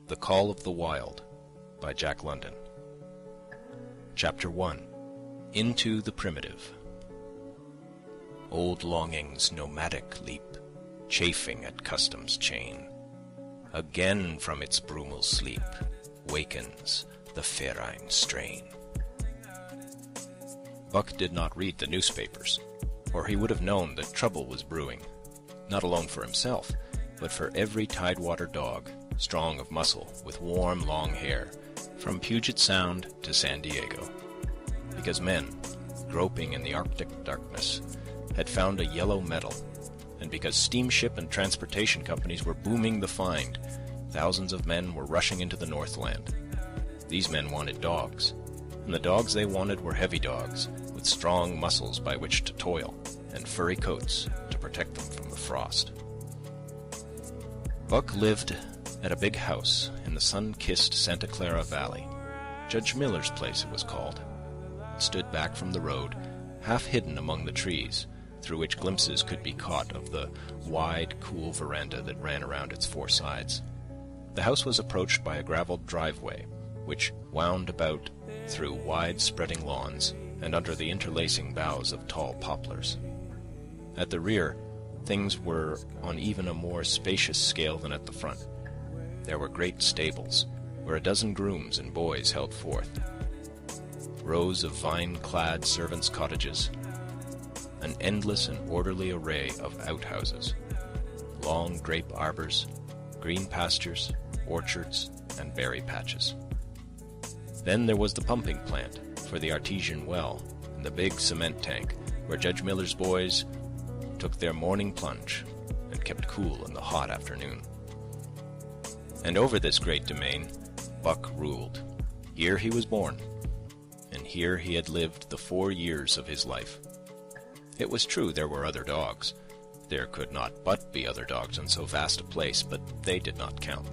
The Call of the Wild by Jack London. Chapter 1. Into the Primitive. Old longing's nomadic leap, chafing at custom's chain, again from its brumal sleep wakens the ferine strain. Buck did not read the newspapers, or he would have known that trouble was brewing, not alone for himself, but for every tidewater dog, strong of muscle, with warm, long hair, from Puget Sound to San Diego. Because men, groping in the Arctic darkness, had found a yellow metal, and because steamship and transportation companies were booming the find, thousands of men were rushing into the Northland. These men wanted dogs, and the dogs they wanted were heavy dogs, with strong muscles by which to toil, and furry coats to protect them from the frost. Buck lived at a big house in the sun-kissed Santa Clara Valley. Judge Miller's place it was called. It stood back from the road, half hidden among the trees, through which glimpses could be caught of the wide, cool veranda that ran around its four sides. The house was approached by a graveled driveway, which wound about through wide, spreading lawns and under the interlacing boughs of tall poplars. At the rear, things were on even a more spacious scale than at the front. There were great stables, where a dozen grooms and boys held forth, rows of vine-clad servants' cottages, an endless and orderly array of outhouses, long grape arbors, green pastures, orchards, and berry patches. Then there was the pumping plant for the artesian well and the big cement tank where Judge Miller's boys took their morning plunge and kept cool in the hot afternoon. And over this great domain, Buck ruled. Here he was born, and here he had lived the 4 years of his life. It was true there were other dogs. There could not but be other dogs on so vast a place, but they did not count.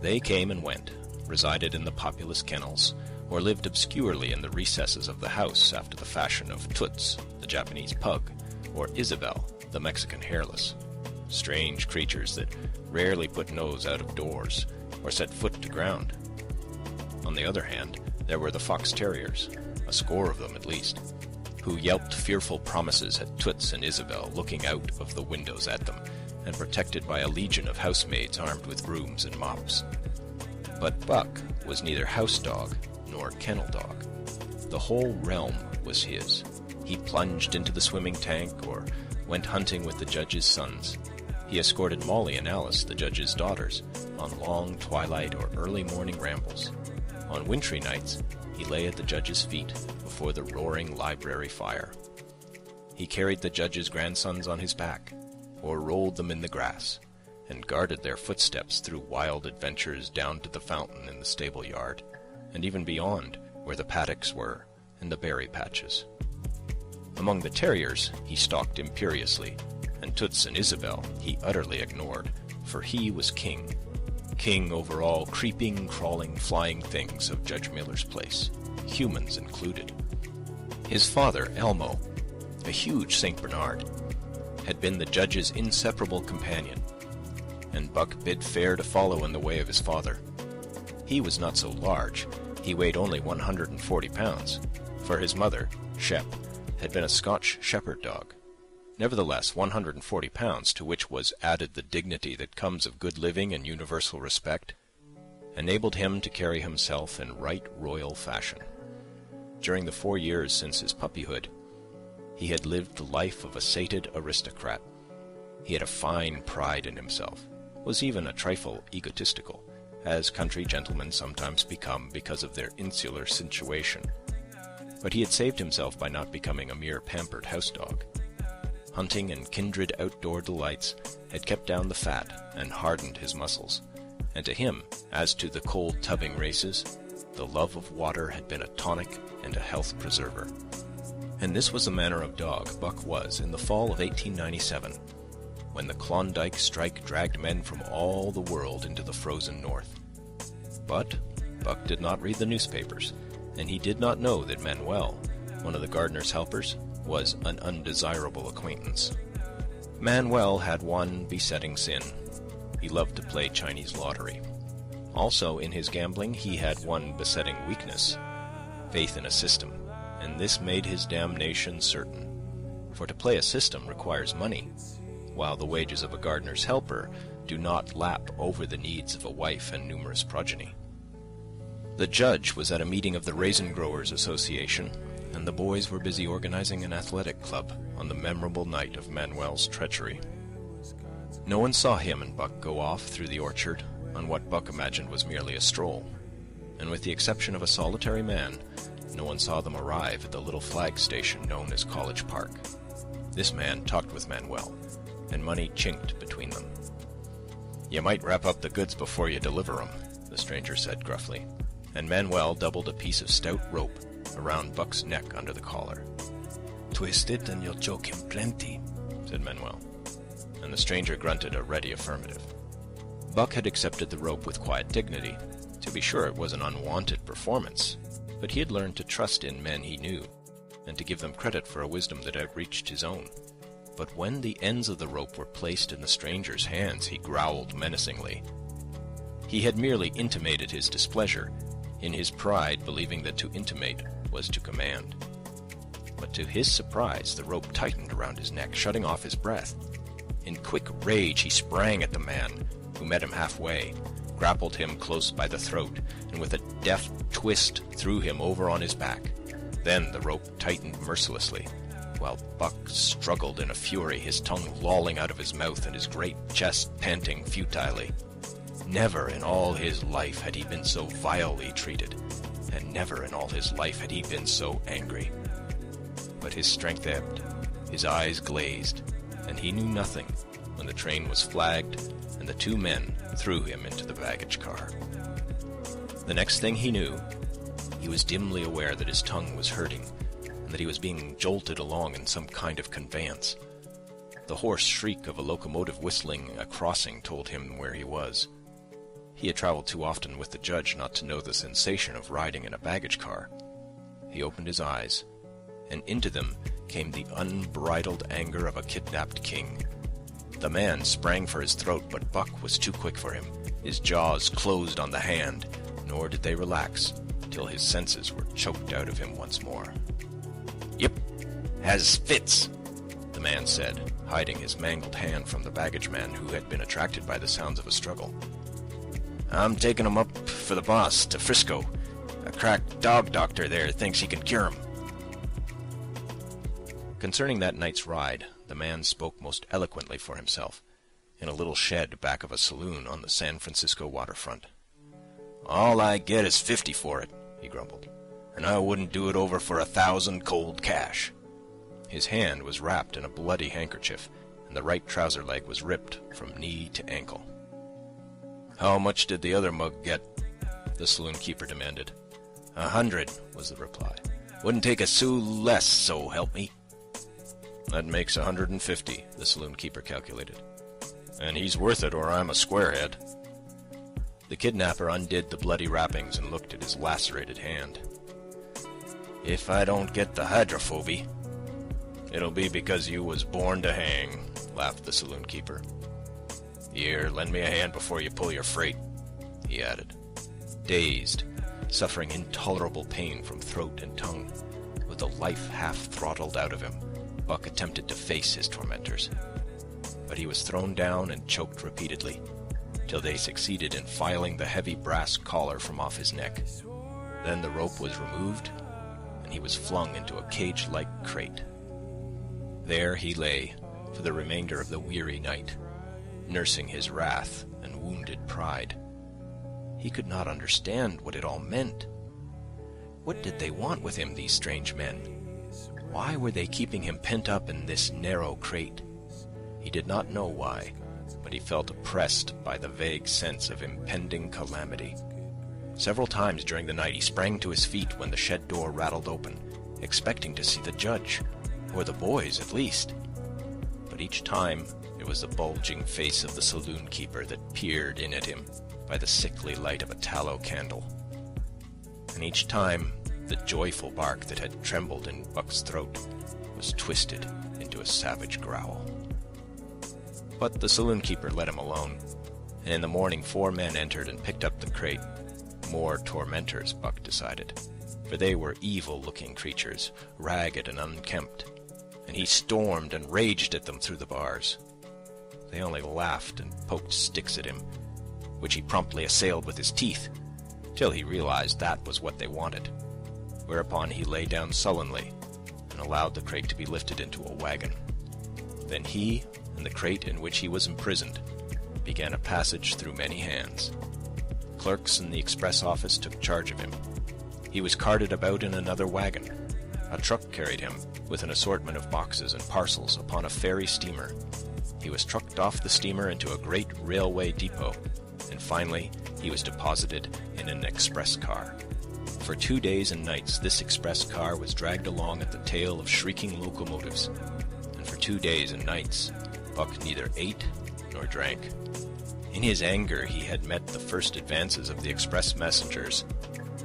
They came and went, resided in the populous kennels, or lived obscurely in the recesses of the house after the fashion of Toots, the Japanese pug, or Isabel, the Mexican hairless. Strange creatures that rarely put nose out of doors or set foot to ground. On the other hand, there were the fox terriers, a score of them at least, who yelped fearful promises at Toots and Isabel looking out of the windows at them, and protected by a legion of housemaids armed with brooms and mops. But Buck was neither house dog nor kennel dog. The whole realm was his. He plunged into the swimming tank or went hunting with the judge's sons. He escorted Molly and Alice, the judge's daughters, on long twilight or early morning rambles. On wintry nights, he lay at the judge's feet before the roaring library fire. He carried the judge's grandsons on his back, or rolled them in the grass, and guarded their footsteps through wild adventures down to the fountain in the stable yard, and even beyond, where the paddocks were, and the berry patches. Among the terriers he stalked imperiously, and Toots and Isabel he utterly ignored, for he was king over all creeping, crawling, flying things of Judge Miller's place, humans included. His father, Elmo, a huge St. Bernard, had been the judge's inseparable companion, and Buck bid fair to follow in the way of his father. He was not so large, he weighed only 140 pounds, for his mother, Shep, had been a Scotch shepherd dog. Nevertheless, 140 pounds, to which was added the dignity that comes of good living and universal respect, enabled him to carry himself in right royal fashion. During the 4 years since his puppyhood, he had lived the life of a sated aristocrat. He had a fine pride in himself, was even a trifle egotistical, as country gentlemen sometimes become because of their insular situation. But he had saved himself by not becoming a mere pampered house dog. Hunting and kindred outdoor delights had kept down the fat and hardened his muscles, and to him, as to the cold tubbing races, the love of water had been a tonic and a health preserver. And this was the manner of dog Buck was in the fall of 1897, when the Klondike strike dragged men from all the world into the frozen north. But Buck did not read the newspapers, and he did not know that Manuel, one of the gardener's helpers, was an undesirable acquaintance. Manuel had one besetting sin. He loved to play Chinese lottery. Also, in his gambling, he had one besetting weakness: faith in a system, and this made his damnation certain. For to play a system requires money, while the wages of a gardener's helper do not lap over the needs of a wife and numerous progeny. The judge was at a meeting of the Raisin Growers Association, and the boys were busy organizing an athletic club on the memorable night of Manuel's treachery. No one saw him and Buck go off through the orchard on what Buck imagined was merely a stroll, and with the exception of a solitary man, no one saw them arrive at the little flag station known as College Park. This man talked with Manuel, and money chinked between them. "You might wrap up the goods before you deliver 'em," the stranger said gruffly, and Manuel doubled a piece of stout rope around Buck's neck under the collar. "Twist it and you'll choke him plenty," said Manuel, and the stranger grunted a ready affirmative. Buck had accepted the rope with quiet dignity. To be sure, it was an unwanted performance, but he had learned to trust in men he knew, and to give them credit for a wisdom that outreached his own. But when the ends of the rope were placed in the stranger's hands, he growled menacingly. He had merely intimated his displeasure, in his pride believing that to intimate was to command. But to his surprise, the rope tightened around his neck, shutting off his breath. In quick rage, he sprang at the man, who met him halfway, grappled him close by the throat, and with a deft twist threw him over on his back. Then the rope tightened mercilessly, while Buck struggled in a fury, his tongue lolling out of his mouth and his great chest panting futilely. Never in all his life had he been so vilely treated, and never in all his life had he been so angry. But his strength ebbed, his eyes glazed, and he knew nothing when the train was flagged and the two men threw him into the baggage car. The next thing he knew, he was dimly aware that his tongue was hurting, and that he was being jolted along in some kind of conveyance. The hoarse shriek of a locomotive whistling a crossing told him where he was. He had traveled too often with the judge not to know the sensation of riding in a baggage car. He opened his eyes, and into them came the unbridled anger of a kidnapped king. The man sprang for his throat, but Buck was too quick for him. His jaws closed on the hand, nor did they relax till his senses were choked out of him once more. "Yep, has fits," the man said, hiding his mangled hand from the baggage man who had been attracted by the sounds of a struggle. "I'm taking him up for the boss to Frisco. A crack dog doctor there thinks he can cure him." Concerning that night's ride, the man spoke most eloquently for himself, in a little shed back of a saloon on the San Francisco waterfront. "All I get is $50 for it," he grumbled, "and I wouldn't do it over for 1,000 cold cash." His hand was wrapped in a bloody handkerchief, and the right trouser leg was ripped from knee to ankle. "How much did the other mug get?" the saloon keeper demanded. "100, was the reply. "Wouldn't take a sou less, so help me." "That makes 150, the saloon keeper calculated. "And he's worth it, or I'm a squarehead." The kidnapper undid the bloody wrappings and looked at his lacerated hand. "If I don't get the hydrophoby, it'll be because you was born to hang," laughed the saloon keeper. "Here, lend me a hand before you pull your freight," he added. Dazed, suffering intolerable pain from throat and tongue, with the life half throttled out of him, Buck attempted to face his tormentors. But he was thrown down and choked repeatedly, till they succeeded in filing the heavy brass collar from off his neck. Then the rope was removed, and he was flung into a cage-like crate. There he lay for the remainder of the weary night, nursing his wrath and wounded pride. He could not understand what it all meant. What did they want with him, these strange men? Why were they keeping him pent up in this narrow crate? He did not know why, but he felt oppressed by the vague sense of impending calamity. Several times during the night he sprang to his feet when the shed door rattled open, expecting to see the judge, or the boys at least. But each time it was the bulging face of the saloon keeper that peered in at him by the sickly light of a tallow candle. And each time the joyful bark that had trembled in Buck's throat was twisted into a savage growl. But the saloon keeper let him alone, and in the morning 4 men entered and picked up the crate. More tormentors, Buck decided, for they were evil-looking creatures, ragged and unkempt, and he stormed and raged at them through the bars. They only laughed and poked sticks at him, which he promptly assailed with his teeth, till he realized that was what they wanted, whereupon he lay down sullenly and allowed the crate to be lifted into a wagon. Then he and the crate in which he was imprisoned began a passage through many hands. Clerks in the express office took charge of him. He was carted about in another wagon. A truck carried him with an assortment of boxes and parcels upon a ferry steamer. He was trucked off the steamer into a great railway depot, and finally he was deposited in an express car. For 2 days and nights this express car was dragged along at the tail of shrieking locomotives, and for 2 days and nights Buck neither ate nor drank. In his anger he had met the first advances of the express messengers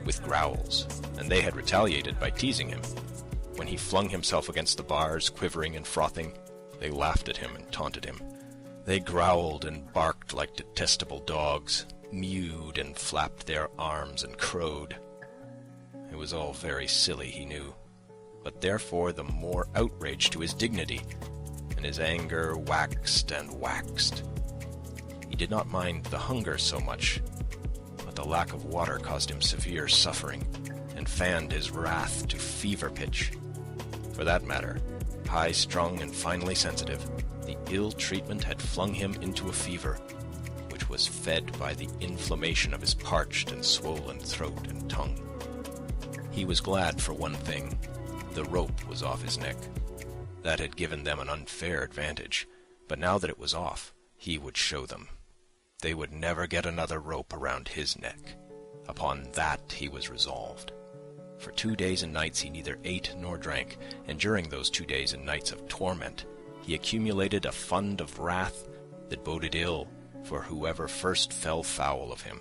with growls, and they had retaliated by teasing him. When he flung himself against the bars, quivering and frothing, they laughed at him and taunted him. They growled and barked like detestable dogs, mewed and flapped their arms and crowed. It was all very silly, he knew, but therefore the more outrage to his dignity, and his anger waxed and waxed. He did not mind the hunger so much, but the lack of water caused him severe suffering, and fanned his wrath to fever pitch. For that matter, high-strung and finely sensitive, the ill treatment had flung him into a fever, which was fed by the inflammation of his parched and swollen throat and tongue. He was glad for one thing: the rope was off his neck. That had given them an unfair advantage, but now that it was off, he would show them. They would never get another rope around his neck. Upon that he was resolved. For 2 days and nights he neither ate nor drank, and during those 2 days and nights of torment he accumulated a fund of wrath that boded ill for whoever first fell foul of him.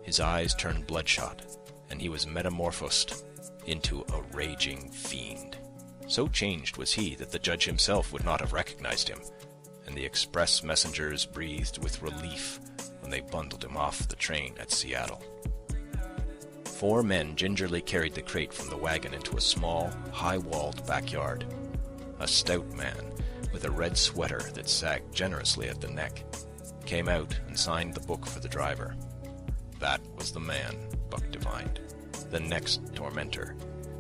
His eyes turned bloodshot, and he was metamorphosed into a raging fiend. So changed was he that the judge himself would not have recognized him, and the express messengers breathed with relief when they bundled him off the train at Seattle. 4 men gingerly carried the crate from the wagon into a small, high-walled backyard. A stout man, with a red sweater that sagged generously at the neck, came out and signed the book for the driver. That was the man, Buck divined, the next tormentor,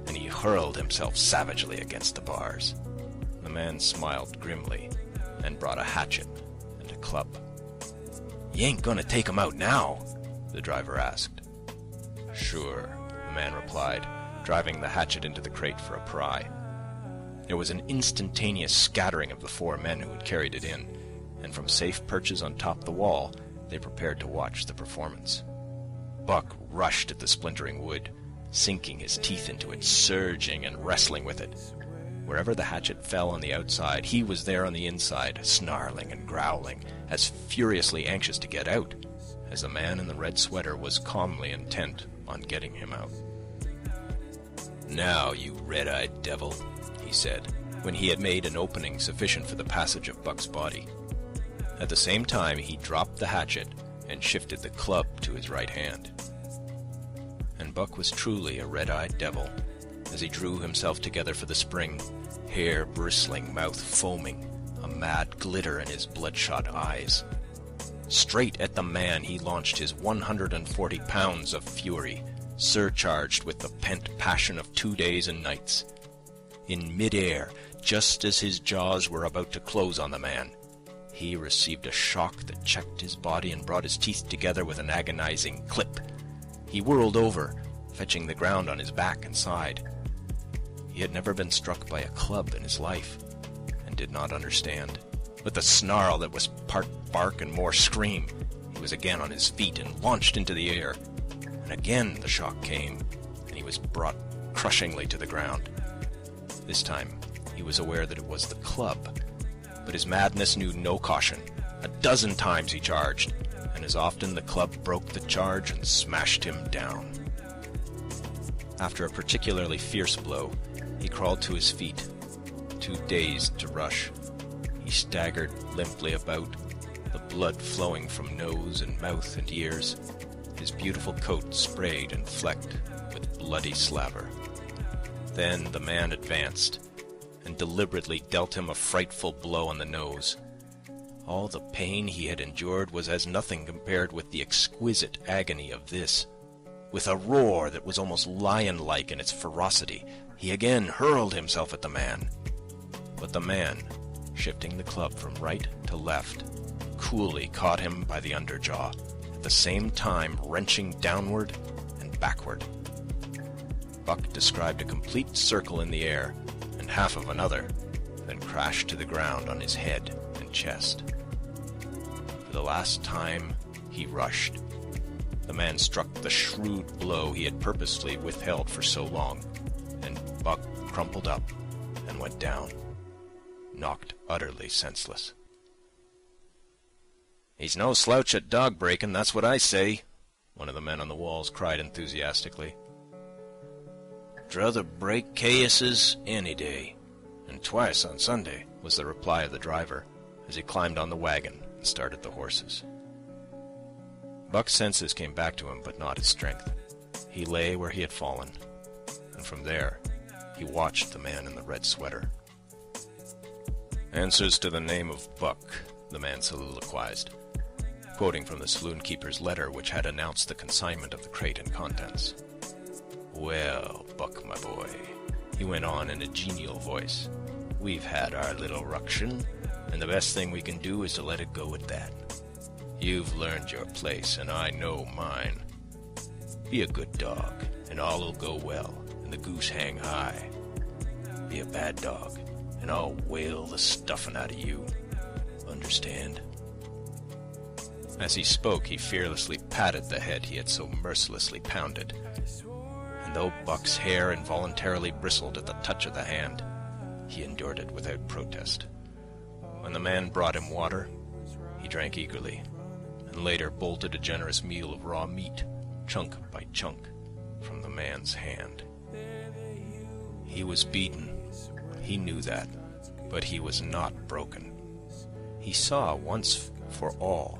and he hurled himself savagely against the bars. The man smiled grimly and brought a hatchet and a club. "You ain't gonna take him out now?" the driver asked. "Sure," the man replied, driving the hatchet into the crate for a pry. There was an instantaneous scattering of the 4 men who had carried it in, and from safe perches on top the wall, they prepared to watch the performance. Buck rushed at the splintering wood, sinking his teeth into it, surging and wrestling with it. Wherever the hatchet fell on the outside, he was there on the inside, snarling and growling, as furiously anxious to get out as the man in the red sweater was calmly intent on getting him out. "Now, you red-eyed devil," he said, when he had made an opening sufficient for the passage of Buck's body. At the same time, he dropped the hatchet and shifted the club to his right hand. And Buck was truly a red-eyed devil, as he drew himself together for the spring, hair bristling, mouth foaming, a mad glitter in his bloodshot eyes. Straight at the man he launched his 140 pounds of fury, surcharged with the pent passion of 2 days and nights. In mid-air, just as his jaws were about to close on the man, he received a shock that checked his body and brought his teeth together with an agonizing clip. He whirled over, fetching the ground on his back and side. He had never been struck by a club in his life, and did not understand. With a snarl that was part bark and more scream, he was again on his feet and launched into the air. And again the shock came, and he was brought crushingly to the ground. This time he was aware that it was the club, but his madness knew no caution. 12 times he charged, and as often the club broke the charge and smashed him down. After a particularly fierce blow, he crawled to his feet, too dazed to rush. He staggered limply about, the blood flowing from nose and mouth and ears, his beautiful coat sprayed and flecked with bloody slaver. Then the man advanced and deliberately dealt him a frightful blow on the nose. All the pain he had endured was as nothing compared with the exquisite agony of this. With a roar that was almost lion-like in its ferocity, he again hurled himself at the man. But the man, shifting the club from right to left, coolly caught him by the underjaw, at the same time wrenching downward and backward. Buck described a complete circle in the air, and half of another, then crashed to the ground on his head and chest. For the last time, he rushed. The man struck the shrewd blow he had purposely withheld for so long, and Buck crumpled up and went down, knocked utterly senseless. "He's no slouch at dog-breaking, that's what I say," one of the men on the walls cried enthusiastically. "Druther break cases any day, and twice on Sunday," was the reply of the driver, as he climbed on the wagon and started the horses. Buck's senses came back to him, but not his strength. He lay where he had fallen, and from there he watched the man in the red sweater. "Answers to the name of Buck," the man soliloquized, quoting from the saloon-keeper's letter which had announced the consignment of the crate and contents. "Well, Buck, my boy," he went on in a genial voice, "we've had our little ruction, and the best thing we can do is to let it go at that. You've learned your place, and I know mine. Be a good dog, and all'll go well, and the goose hang high. Be a bad dog, and I'll whale the stuffing out of you. Understand?" As he spoke, he fearlessly patted the head he had so mercilessly pounded, and though Buck's hair involuntarily bristled at the touch of the hand, he endured it without protest. When the man brought him water, he drank eagerly, and later bolted a generous meal of raw meat, chunk by chunk, from the man's hand. He was beaten, he knew that, but he was not broken. He saw once for all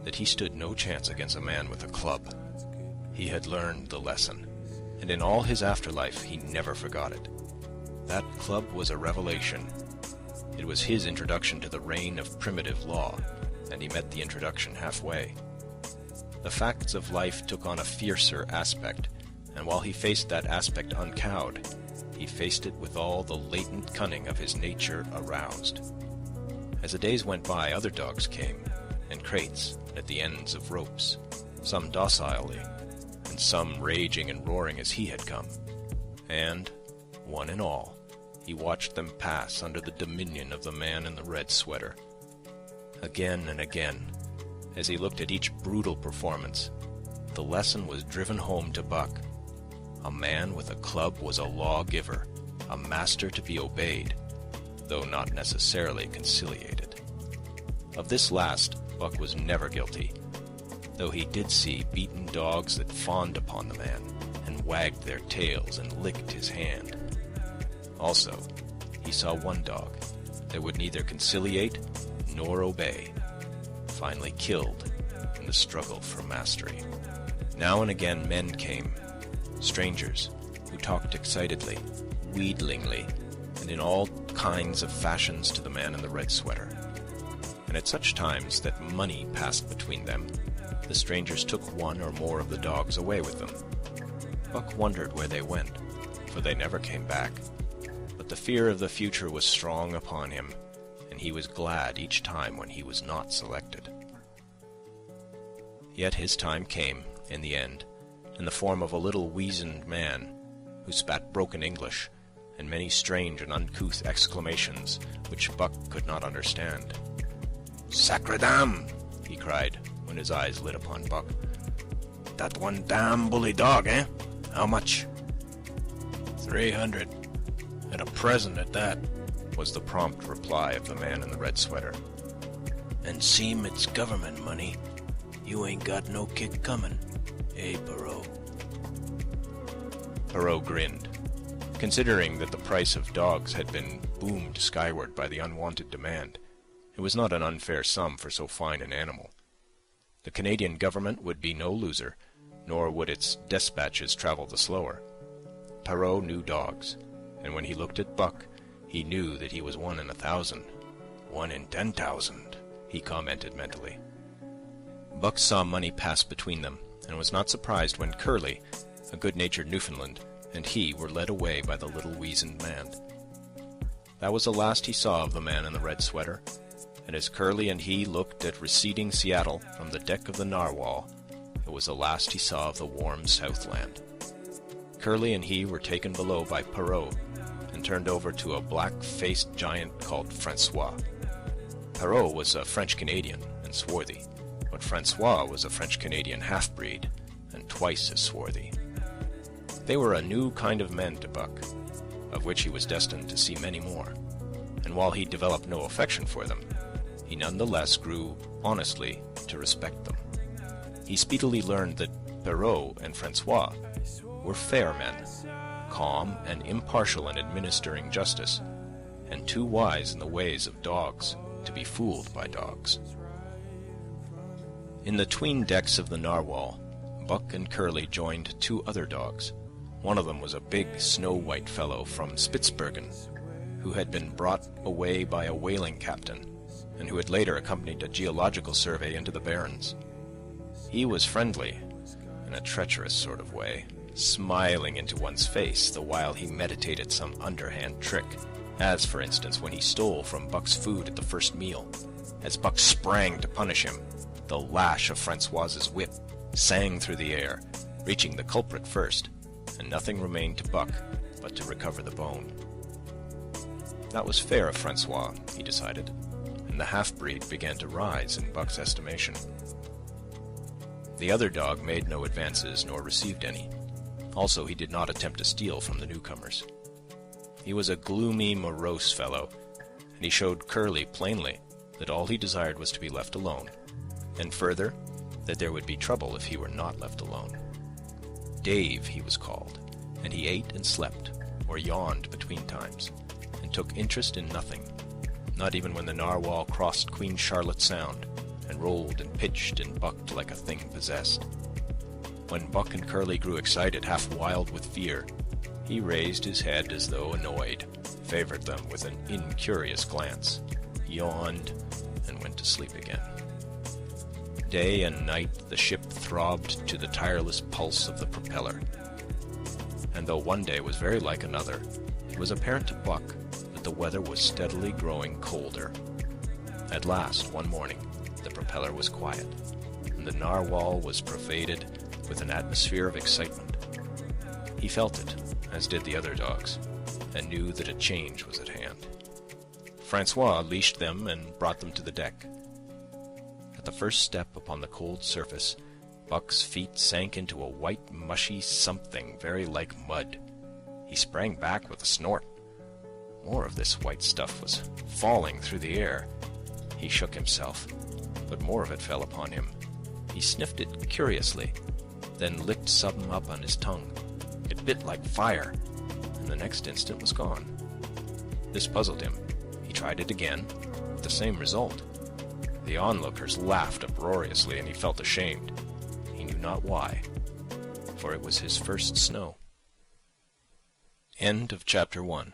that he stood no chance against a man with a club. He had learned the lesson, and in all his afterlife he never forgot it. That club was a revelation. It was his introduction to the reign of primitive law, and he met the introduction halfway. The facts of life took on a fiercer aspect, and while he faced that aspect uncowed, he faced it with all the latent cunning of his nature aroused. As the days went by, other dogs came, in crates, at the ends of ropes, some docilely, and some raging and roaring as he had come. And, one and all, he watched them pass under the dominion of the man in the red sweater. Again and again, as he looked at each brutal performance, the lesson was driven home to Buck. A man with a club was a lawgiver, a master to be obeyed, though not necessarily conciliated. Of this last, Buck was never guilty, though he did see beaten dogs that fawned upon the man, and wagged their tails and licked his hand. Also, he saw one dog that would neither conciliate nor obey, finally killed in the struggle for mastery. Now and again men came, strangers, who talked excitedly, wheedlingly, and in all kinds of fashions to the man in the red sweater. And at such times that money passed between them, the strangers took one or more of the dogs away with them. Buck wondered where they went, for they never came back. But the fear of the future was strong upon him, and he was glad each time when he was not selected. Yet his time came, in the end, in the form of a little weazened man, who spat broken English, and many strange and uncouth exclamations which Buck could not understand. "Sacre dam!" he cried, when his eyes lit upon Buck. "That one damn bully dog, eh? How much?" "300, and a present at that," was the prompt reply of the man in the red sweater. "And seem it's government money. You ain't got no kick coming, eh, Perot?" Perot grinned, considering that the price of dogs had been boomed skyward by the unwanted demand, It was not an unfair sum for so fine an animal. The Canadian government would be no loser, nor would its despatches travel the slower. Perrault knew dogs, and when he looked at Buck, he knew that he was 1 in 1,000. 1 in 10,000, he commented mentally. Buck saw money pass between them, and was not surprised when Curly, a good-natured Newfoundland, and he were led away by the little weazened man. That was the last he saw of the man in the red sweater, and as Curly and he looked at receding Seattle from the deck of the Narwhal, it was the last he saw of the warm Southland. Curly and he were taken below by Perrault and turned over to a black-faced giant called Francois. Perrault was a French-Canadian and swarthy, but Francois was a French-Canadian half-breed and twice as swarthy. They were a new kind of men to Buck, of which he was destined to see many more, and while he developed no affection for them, he nonetheless grew honestly to respect them. He speedily learned that Perrault and Francois were fair men, calm and impartial in administering justice, and too wise in the ways of dogs to be fooled by dogs. In the 'tween decks of the Narwhal, Buck and Curly joined 2 other dogs. One of them was a big, snow-white fellow from Spitzbergen, who had been brought away by a whaling captain, and who had later accompanied a geological survey into the Barrens. He was friendly, in a treacherous sort of way, smiling into one's face the while he meditated some underhand trick, as, for instance, when he stole from Buck's food at the first meal. As Buck sprang to punish him, the lash of Francois's whip sang through the air, reaching the culprit first, and nothing remained to Buck but to recover the bone. That was fair of Francois, he decided, and the half-breed began to rise in Buck's estimation. The other dog made no advances nor received any. Also, he did not attempt to steal from the newcomers. He was a gloomy, morose fellow, and he showed Curly plainly that all he desired was to be left alone, and further, that there would be trouble if he were not left alone. Dave, he was called, and he ate and slept, or yawned between times, and took interest in nothing, not even when the Narwhal crossed Queen Charlotte Sound, and rolled and pitched and bucked like a thing possessed. When Buck and Curly grew excited, half wild with fear, he raised his head as though annoyed, favored them with an incurious glance, yawned, and went to sleep again. Day and night the ship throbbed to the tireless pulse of the propeller. And though one day was very like another, it was apparent to Buck that the weather was steadily growing colder. At last, one morning, the propeller was quiet, and the Narwhal was pervaded with an atmosphere of excitement. He felt it, as did the other dogs, and knew that a change was at hand. Francois leashed them and brought them to the deck. At the first step upon the cold surface, Buck's feet sank into a white, mushy something very like mud. He sprang back with a snort. More of this white stuff was falling through the air. He shook himself, but more of it fell upon him. He sniffed it curiously, then licked some up on his tongue. It bit like fire, and the next instant was gone. This puzzled him. He tried it again, with the same result. The onlookers laughed uproariously, and he felt ashamed. He knew not why, for it was his first snow. End of chapter 1.